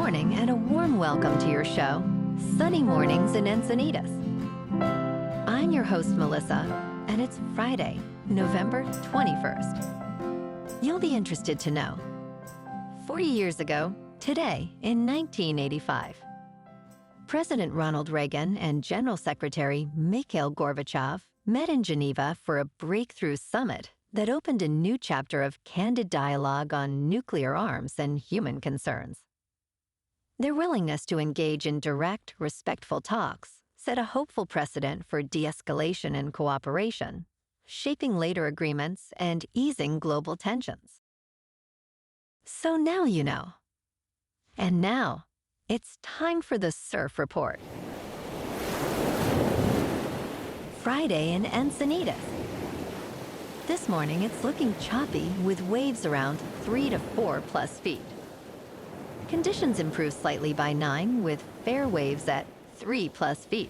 morning and a warm welcome to your show, Sunny Mornings in Encinitas. I'm your host, Melissa, and it's Friday, November 21st. You'll be interested to know, 40 years ago, today in 1985, President Ronald Reagan and General Secretary Mikhail Gorbachev met in Geneva for a breakthrough summit that opened a new chapter of candid dialogue on nuclear arms and human concerns. Their willingness to engage in direct, respectful talks set a hopeful precedent for de-escalation and cooperation, shaping later agreements and easing global tensions. So now you know. And now, it's time for the Surf Report. Friday in Encinitas. This morning, it's looking choppy with waves around 3 to 4 plus feet. Conditions improve slightly by 9 with fair waves at 3 plus feet.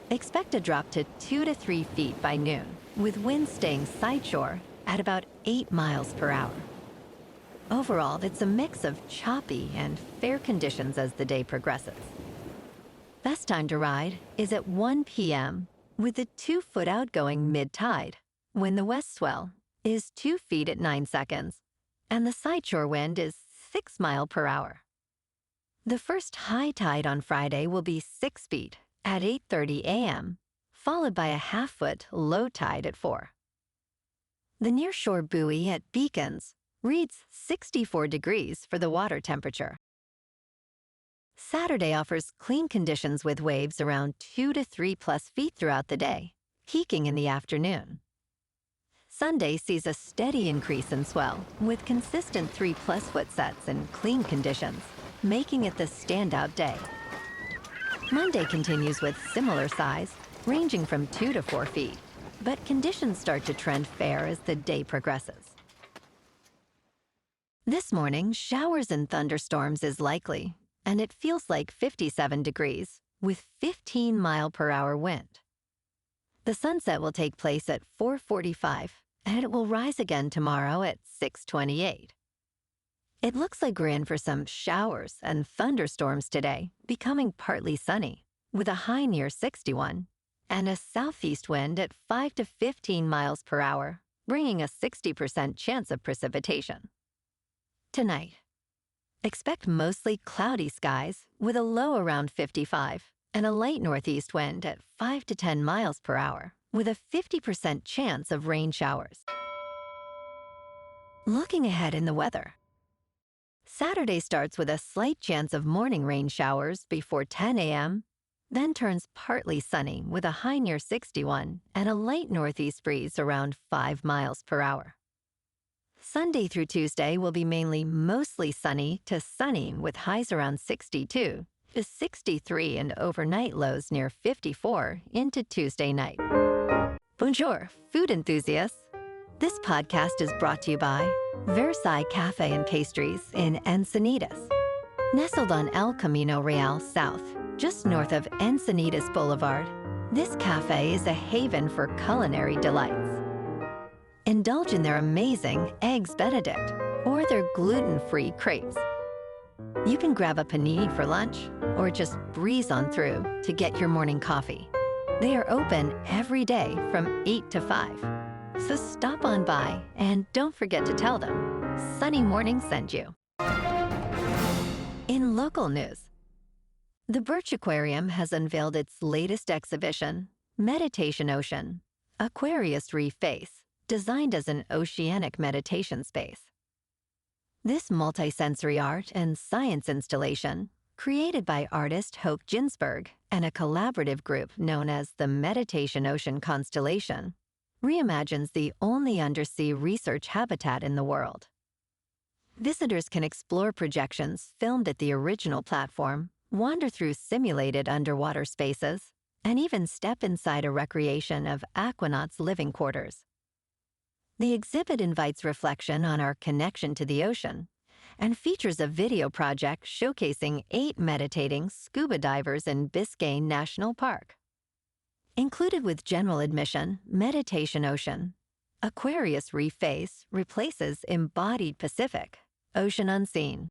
Expect a drop to 2 to 3 feet by noon, with winds staying sideshore at about 8 miles per hour. Overall, it's a mix of choppy and fair conditions as the day progresses. Best time to ride is at 1 p.m. with the 2-foot outgoing mid-tide, when the west swell is 2 feet at 9 seconds, and the sideshore wind is 6 miles per hour. The first high tide on Friday will be 6 feet at 8:30 a.m., followed by a half-foot low tide at 4. The nearshore buoy at Beacons reads 64 degrees for the water temperature. Saturday offers clean conditions with waves around 2 to 3 plus feet throughout the day, peaking in the afternoon. Sunday sees a steady increase in swell, with consistent 3 plus foot sets and clean conditions, making it the standout day. Monday continues with similar size, ranging from 2 to 4 feet, but conditions start to trend fair as the day progresses. This morning, showers and thunderstorms is likely, and it feels like 57 degrees, with 15 mile per hour wind. The sunset will take place at 4:45, and it will rise again tomorrow at 6:28. It looks like we're in for some showers and thunderstorms today, becoming partly sunny, with a high near 61, and a southeast wind at 5 to 15 miles per hour, bringing a 60% chance of precipitation. Tonight, expect mostly cloudy skies with a low around 55 and a light northeast wind at 5 to 10 miles per hour with a 50% chance of rain showers. Looking ahead in the weather. Saturday starts with a slight chance of morning rain showers before 10 a.m., then turns partly sunny with a high near 61 and a light northeast breeze around 5 miles per hour. Sunday through Tuesday will be mainly mostly sunny to sunny with highs around 62 to 63 and overnight lows near 54 into Tuesday night. Bonjour, food enthusiasts. This podcast is brought to you by Versailles Cafe and Pastries in Encinitas. Nestled on El Camino Real South, just north of Encinitas Boulevard, this cafe is a haven for culinary delights. Indulge in their amazing Eggs Benedict or their gluten-free crepes. You can grab a panini for lunch or just breeze on through to get your morning coffee. They are open every day from 8 to 5. So stop on by and don't forget to tell them Sunny Morning sent you. In local news, the Birch Aquarium has unveiled its latest exhibition, Meditation Ocean, Aquarius Reef Face, designed as an oceanic meditation space. This multisensory art and science installation, created by artist Hoke Ginsberg and a collaborative group known as the Meditation Ocean Constellation, reimagines the only undersea research habitat in the world. Visitors can explore projections filmed at the original platform, wander through simulated underwater spaces, and even step inside a recreation of aquanauts' living quarters. The exhibit invites reflection on our connection to the ocean and features a video project showcasing 8 meditating scuba divers in Biscayne National Park. Included with general admission, Meditation Ocean, Aquarius Reef Face replaces Embodied Pacific, Ocean Unseen.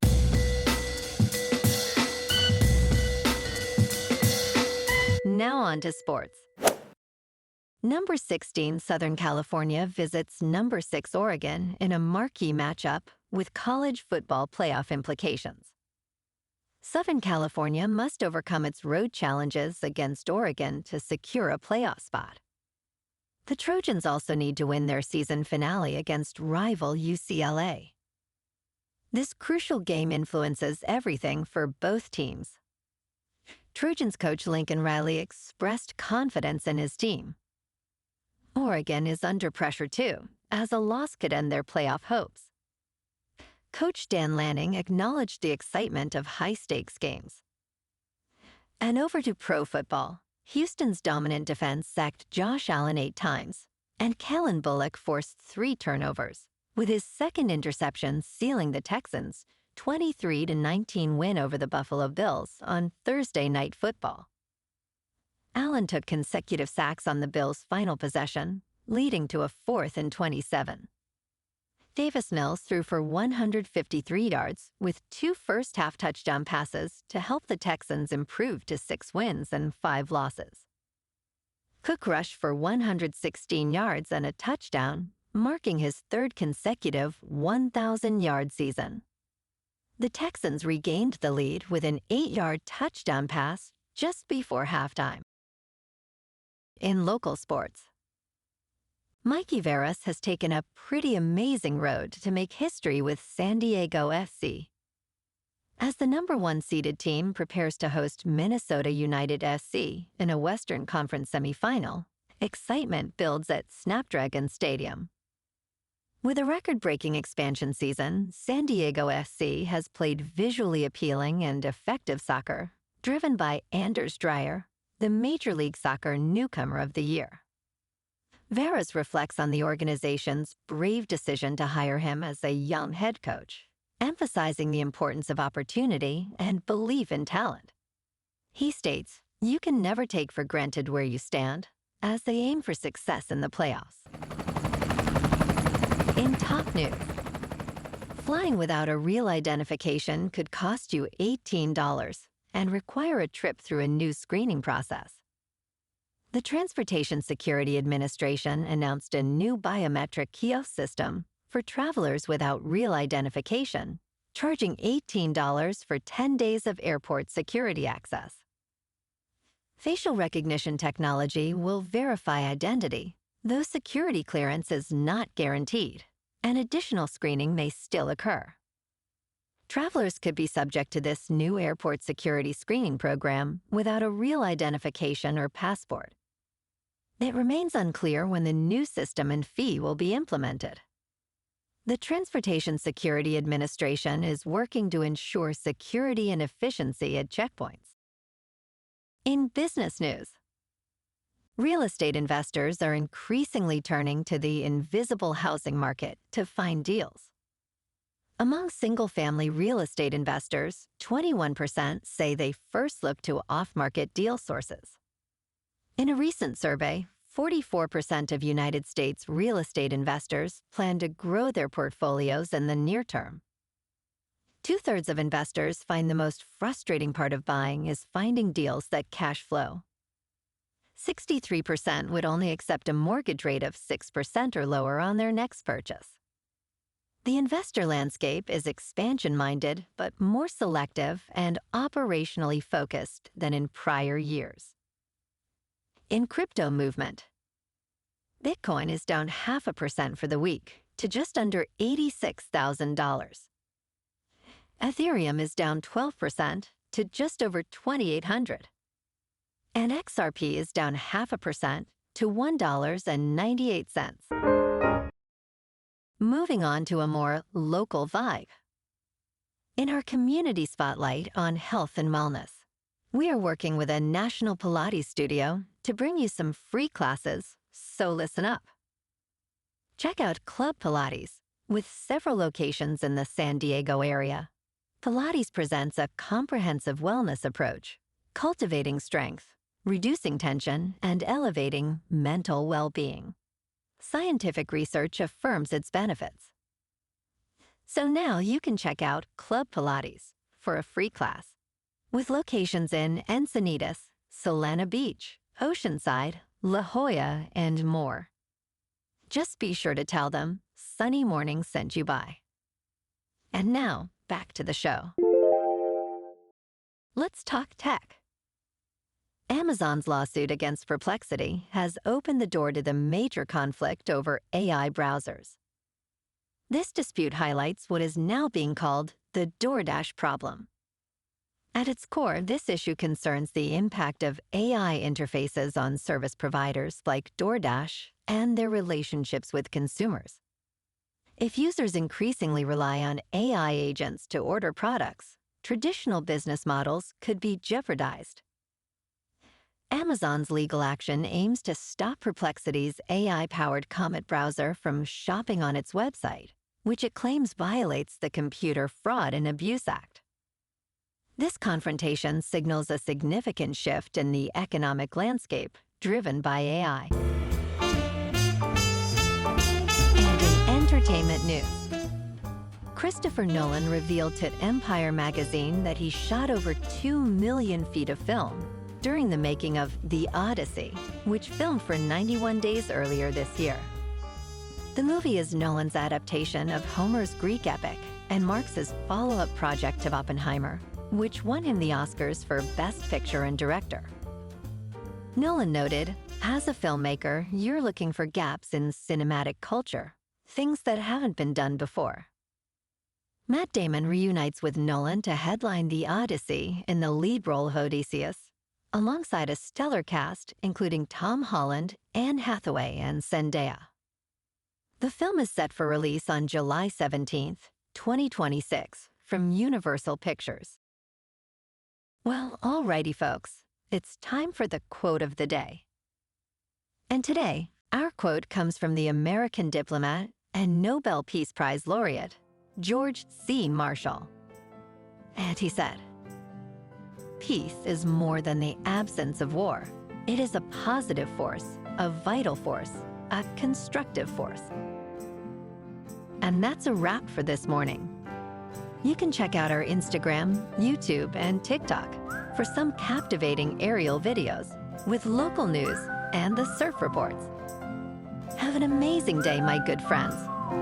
Now on to sports. Number 16 Southern California visits number 6 Oregon in a marquee matchup with college football playoff implications. Southern California must overcome its road challenges against Oregon to secure a playoff spot. The Trojans also need to win their season finale against rival UCLA. This crucial game influences everything for both teams. Trojans coach Lincoln Riley expressed confidence in his team. Oregon is under pressure too, as a loss could end their playoff hopes. Coach Dan Lanning acknowledged the excitement of high-stakes games. And over to pro football. Houston's dominant defense sacked Josh Allen 8 times, and Kellen Bullock forced 3 turnovers, with his second interception sealing the Texans' 23-19 win over the Buffalo Bills on Thursday Night Football. Allen took consecutive sacks on the Bills' final possession, leading to a 4th and 27. Davis Mills threw for 153 yards with 2 first-half touchdown passes to help the Texans improve to 6 wins and 5 losses. Cook rushed for 116 yards and a touchdown, marking his 3rd consecutive 1,000-yard season. The Texans regained the lead with an 8-yard touchdown pass just before halftime. In local sports, Mikey Veras has taken a pretty amazing road to make history with San Diego SC. As the number 1 seeded team prepares to host Minnesota United SC in a Western Conference semifinal, excitement builds at Snapdragon Stadium. With a record-breaking expansion season, San Diego SC has played visually appealing and effective soccer, driven by Anders Dreyer, the Major League Soccer Newcomer of the Year. Veras reflects on the organization's brave decision to hire him as a young head coach, emphasizing the importance of opportunity and belief in talent. He states, "You can never take for granted where you stand," as they aim for success in the playoffs. In top news, flying without a real identification could cost you $18 and require a trip through a new screening process. The Transportation Security Administration announced a new biometric kiosk system for travelers without real identification, charging $18 for 10 days of airport security access. Facial recognition technology will verify identity, though security clearance is not guaranteed, and additional screening may still occur. Travelers could be subject to this new airport security screening program without a real identification or passport. It remains unclear when the new system and fee will be implemented. The Transportation Security Administration is working to ensure security and efficiency at checkpoints. In business news, real estate investors are increasingly turning to the invisible housing market to find deals. Among single-family real estate investors, 21% say they first look to off-market deal sources. In a recent survey, 44% of United States real estate investors plan to grow their portfolios in the near term. 2/3 of investors find the most frustrating part of buying is finding deals that cash flow. 63% would only accept a mortgage rate of 6% or lower on their next purchase. The investor landscape is expansion-minded, but more selective and operationally focused than in prior years. In crypto movement, Bitcoin is down 0.5% for the week to just under $86,000. Ethereum is down 12% to just over 2,800. And XRP is down 0.5% to $1.98. Moving on to a more local vibe. In our community spotlight on health and wellness, we are working with a national Pilates studio to bring you some free classes, so listen up. Check out Club Pilates, with several locations in the San Diego area. Pilates presents a comprehensive wellness approach, cultivating strength, reducing tension, and elevating mental well-being. Scientific research affirms its benefits. So now you can check out Club Pilates for a free class. With locations in Encinitas, Solana Beach, Oceanside, La Jolla, and more. Just be sure to tell them Sunny Morning sent you by. And now, back to the show. Let's talk tech. Amazon's lawsuit against Perplexity has opened the door to the major conflict over AI browsers. This dispute highlights what is now being called the DoorDash problem. At its core, this issue concerns the impact of AI interfaces on service providers like DoorDash and their relationships with consumers. If users increasingly rely on AI agents to order products, traditional business models could be jeopardized. Amazon's legal action aims to stop Perplexity's AI-powered Comet browser from shopping on its website, which it claims violates the Computer Fraud and Abuse Act. This confrontation signals a significant shift in the economic landscape driven by AI. And in entertainment news, Christopher Nolan revealed to Empire magazine that he shot over 2 million feet of film during the making of The Odyssey, which filmed for 91 days earlier this year. The movie is Nolan's adaptation of Homer's Greek epic and marks his follow-up project to Oppenheimer, which won him the Oscars for Best Picture and Director. Nolan noted, "As a filmmaker, you're looking for gaps in cinematic culture, things that haven't been done before." Matt Damon reunites with Nolan to headline The Odyssey in the lead role of Odysseus, alongside a stellar cast including Tom Holland, Anne Hathaway, and Zendaya. The film is set for release on July 17th, 2026, from Universal Pictures. Well, alrighty, folks, it's time for the quote of the day. And today, our quote comes from the American diplomat and Nobel Peace Prize laureate, George C. Marshall. And he said, "Peace is more than the absence of war. It is a positive force, a vital force, a constructive force." And that's a wrap for this morning. You can check out our Instagram, YouTube, and TikTok for some captivating aerial videos with local news and the surf reports. Have an amazing day, my good friends.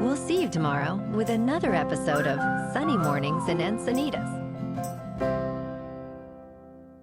We'll see you tomorrow with another episode of Sunny Mornings in Encinitas.